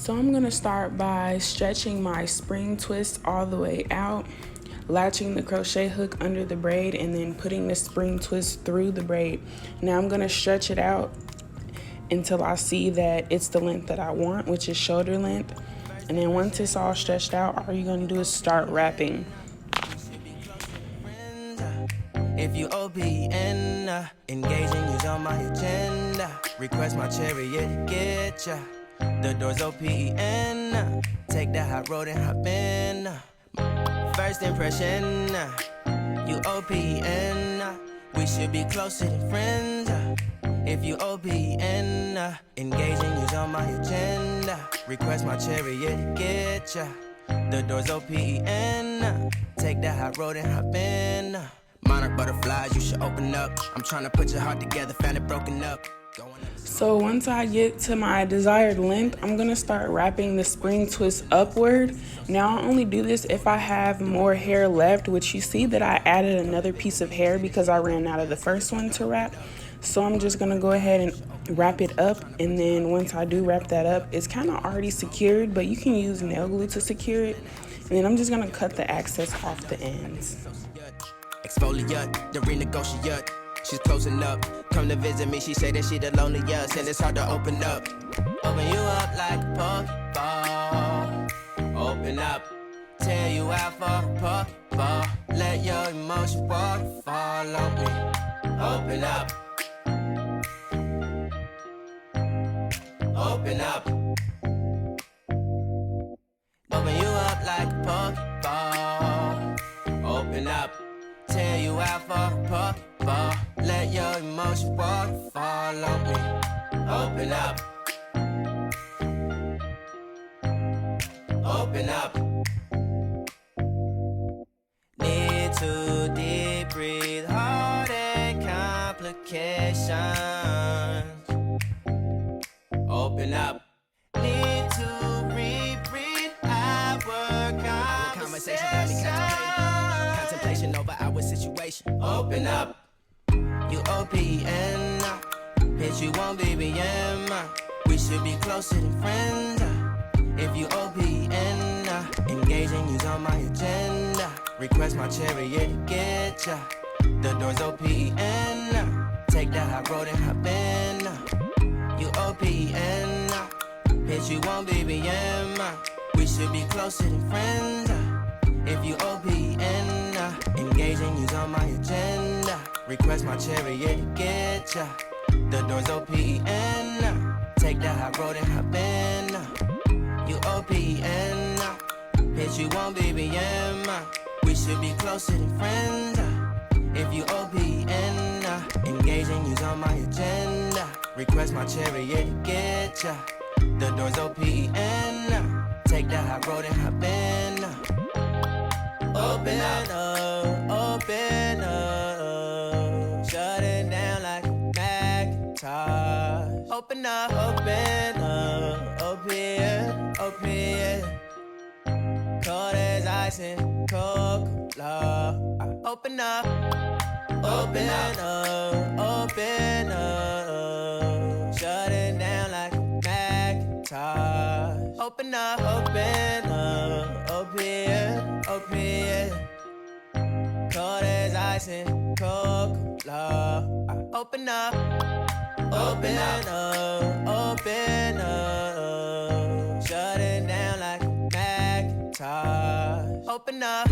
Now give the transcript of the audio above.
So I'm going to start by stretching my spring twist all the way out, latching the crochet hook under the braid, and then putting the spring twist through the braid. Now I'm going to stretch it out until I see that it's the length that I want, which is shoulder length. And then once it's all stretched out, all you're going to do is start wrapping. If you OPN, engaging you's on my agenda. Request my chariot, get ya. The door's OPN. Take that hot road and hop in. First impression, you OPN. We should be closer than friends. If you OPN, engaging you's on my agenda. Request my chariot, get ya. The door's OPN. Take that hot road and hop in. Monarch butterflies, you should open up. I'm trying to put your heart together, found it broken up. So once I get to my desired length, I'm going to start wrapping the spring twist upward. Now I only do this if I have more hair left, which you see that I added another piece of hair because I ran out of the first one to wrap. So I'm just going to go ahead and wrap it up, and then once I do wrap that up, it's kind of already secured, but you can use nail glue to secure it. And then I'm just going to cut the excess off the ends. Exfoliate, the renegotiate. She's closing up. Come to visit me, she say that she the loneliest, and it's hard to open up. Open you up like a Pokeball. Open up, tear you out for a Pokeball. Let your emotion waterfall on me. Open up. Open up. Open you up like a Pokeball. Open up. Tear you out for a Pokeball. Let your emotion waterfall on me. Open up. Open up. Need to deep breathe, heartache complications. Open up. Need to reread our conversation. Got me contemplation over our situation. Open up. You OPN. Bitch, you won't BBM. We should be closer than friends. If you OPN, engaging you's on my agenda. Request my chariot, get ya. The door's OPN. Take that hot road and hop in. You OPN. Bitch, you won't BBM. We should be closer than friends. If you OPN, engaging you's on my agenda. Request my chariot, get ya. The door's OPN. Take that hot road and hop in. You OPN. Bitch, you won't BBM. We should be closer than friends. If you OPN, engaging you's on my agenda. Request my chariot, get ya. The door's OPN. Take that hot road and hop in. Open up, open up. Shut it down like a Macintosh. Open up, open, open. Cold as ice and Coca-Cola. Open up, open up, open up. Shut it down like a Macintosh. Open up, open, open. Cold as ice and Coca-Cola. Open up, open up, open up. Shut it down like a Macintosh. Open up.